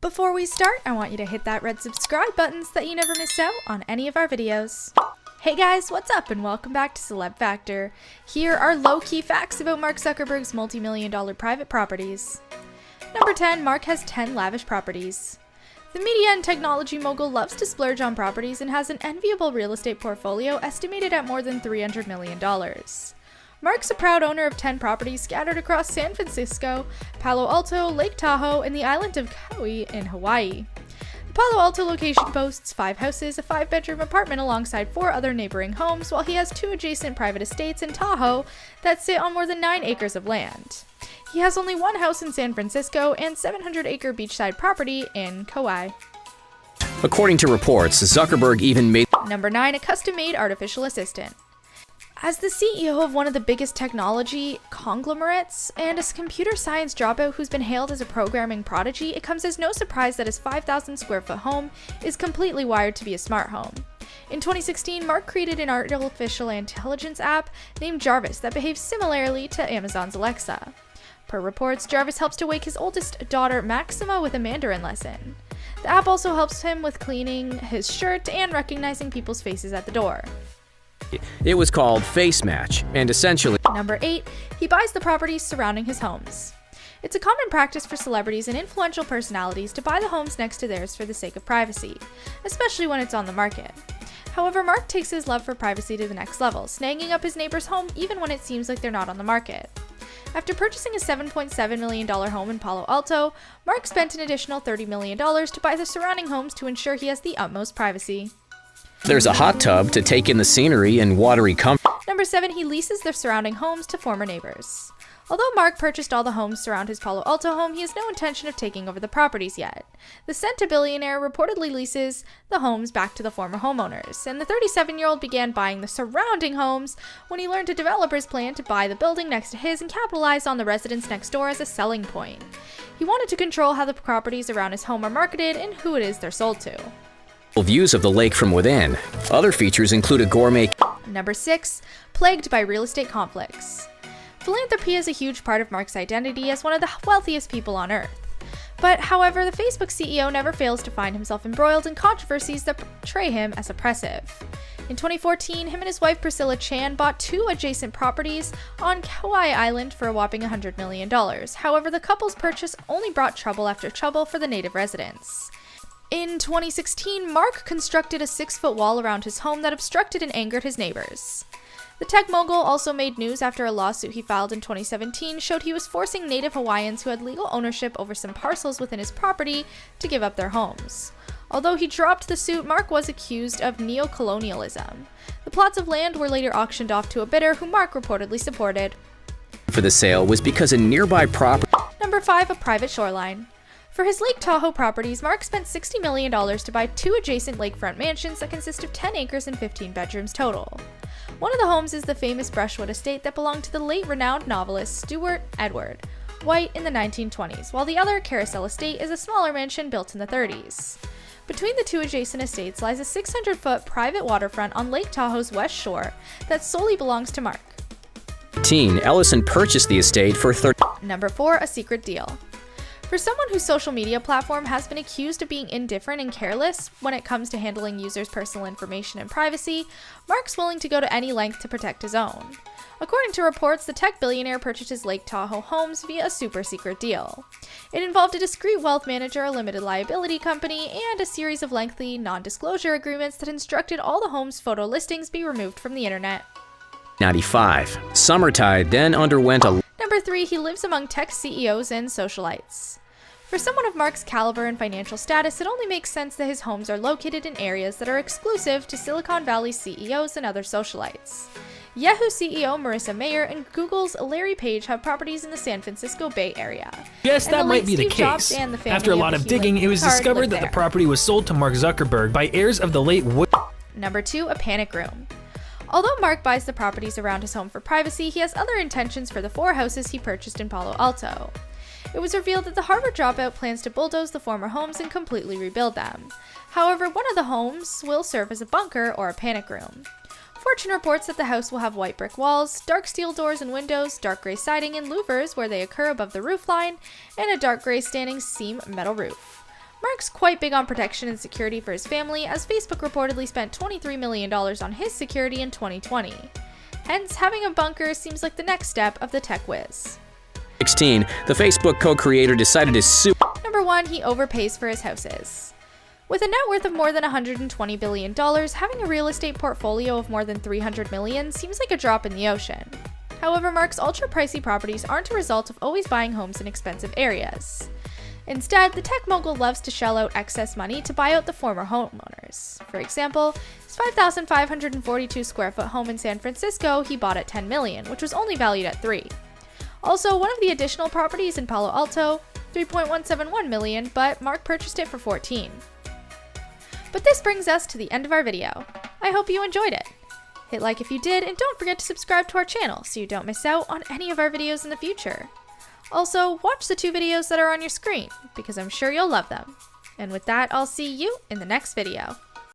Before we start, I want you to hit that red subscribe button so that you never miss out on any of our videos. Hey guys, what's up and welcome back to Celeb Factor. Here are low-key facts about Mark Zuckerberg's multi-million-dollar private properties. Number 10, Mark has 10 lavish properties. The media and technology mogul loves to splurge on properties and has an enviable real estate portfolio estimated at more than $300 million. Mark's a proud owner of 10 properties scattered across San Francisco, Palo Alto, Lake Tahoe, and the island of Kauai in Hawaii. The Palo Alto location boasts 5 houses, a 5-bedroom apartment alongside 4 other neighboring homes, while he has 2 adjacent private estates in Tahoe that sit on more than 9 acres of land. He has only 1 house in San Francisco and 700-acre beachside property in Kauai. According to reports, Zuckerberg even made... Number 9, a custom-made artificial assistant. As the CEO of one of the biggest technology conglomerates and a computer science dropout who's been hailed as a programming prodigy, it comes as no surprise that his 5,000 square foot home is completely wired to be a smart home. In 2016, Mark created an artificial intelligence app named Jarvis that behaves similarly to Amazon's Alexa. Per reports, Jarvis helps to wake his oldest daughter, Maxima, with a Mandarin lesson. The app also helps him with cleaning his shirt and recognizing people's faces at the door. It was called Face Match, and essentially... Number 8, he buys the properties surrounding his homes. It's a common practice for celebrities and influential personalities to buy the homes next to theirs for the sake of privacy, especially when it's on the market. However, Mark takes his love for privacy to the next level, snagging up his neighbor's home even when it seems like they're not on the market. After purchasing a $7.7 million home in Palo Alto, Mark spent an additional $30 million to buy the surrounding homes to ensure he has the utmost privacy. There's a hot tub to take in the scenery and watery comfort. Number 7, he leases the surrounding homes to former neighbors. Although Mark purchased all the homes surround his Palo Alto home, he has no intention of taking over the properties yet. The centibillionaire reportedly leases the homes back to the former homeowners, and the 37-year-old began buying the surrounding homes when he learned a developer's plan to buy the building next to his and capitalize on the residents next door as a selling point. He wanted to control how the properties around his home are marketed and who it is they're sold to. Views of the lake from within. Other features include a gourmet... Number 6, plagued by real estate conflicts. Philanthropy is a huge part of Mark's identity as one of the wealthiest people on earth. But, however, the Facebook CEO never fails to find himself embroiled in controversies that portray him as oppressive. In 2014, him and his wife Priscilla Chan bought 2 adjacent properties on Kauai Island for a whopping $100 million. However, the couple's purchase only brought trouble after trouble for the native residents. In 2016, Mark constructed a 6-foot wall around his home that obstructed and angered his neighbors. The tech mogul also made news after a lawsuit he filed in 2017 showed he was forcing native Hawaiians who had legal ownership over some parcels within his property to give up their homes. Although he dropped the suit, Mark was accused of neocolonialism. The plots of land were later auctioned off to a bidder who Mark reportedly supported. For the sale was because a nearby property... Number 5, a private shoreline. For his Lake Tahoe properties, Mark spent $60 million to buy 2 adjacent lakefront mansions that consist of 10 acres and 15 bedrooms total. One of the homes is the famous Brushwood estate that belonged to the late renowned novelist Stewart Edward White in the 1920s, while the other, Carousel Estate, is a smaller mansion built in the 30s. Between the 2 adjacent estates lies a 600-foot private waterfront on Lake Tahoe's west shore that solely belongs to Mark. Ellison purchased the estate for Number 4, a secret deal. For someone whose social media platform has been accused of being indifferent and careless when it comes to handling users' personal information and privacy, Mark's willing to go to any length to protect his own. According to reports, the tech billionaire purchased his Lake Tahoe homes via a super secret deal. It involved a discreet wealth manager, a limited liability company, and a series of lengthy non-disclosure agreements that instructed all the home's photo listings be removed from the internet. 95. Summertide then underwent a... Number 3, he lives among tech CEOs and socialites. For someone of Mark's caliber and financial status, it only makes sense that his homes are located in areas that are exclusive to Silicon Valley CEOs and other socialites. Yahoo CEO Marissa Mayer and Google's Larry Page have properties in the San Francisco Bay Area. Yes, that might be the case. After a lot of digging, it was discovered that the property was sold to Mark Zuckerberg by heirs of the late Wood. Number 2, a panic room. Although Mark buys the properties around his home for privacy, he has other intentions for the 4 houses he purchased in Palo Alto. It was revealed that the Harvard dropout plans to bulldoze the former homes and completely rebuild them. However, one of the homes will serve as a bunker or a panic room. Fortune reports that the house will have white brick walls, dark steel doors and windows, dark gray siding and louvers where they occur above the roofline, and a dark gray standing seam metal roof. Mark's quite big on protection and security for his family, as Facebook reportedly spent $23 million on his security in 2020. Hence, having a bunker seems like the next step of the tech whiz. 16, the Facebook co-creator decided to sue. Number 1, he overpays for his houses. With a net worth of more than $120 billion, having a real estate portfolio of more than $300 million seems like a drop in the ocean. However, Mark's ultra-pricey properties aren't a result of always buying homes in expensive areas. Instead, the tech mogul loves to shell out excess money to buy out the former homeowners. For example, his 5,542 square foot home in San Francisco he bought at $10 million, which was only valued at $3 million. Also, one of the additional properties in Palo Alto, $3.171 million, but Mark purchased it for $14 million. But this brings us to the end of our video. I hope you enjoyed it. Hit like if you did, and don't forget to subscribe to our channel so you don't miss out on any of our videos in the future. Also, watch the 2 videos that are on your screen, because I'm sure you'll love them. And with that, I'll see you in the next video.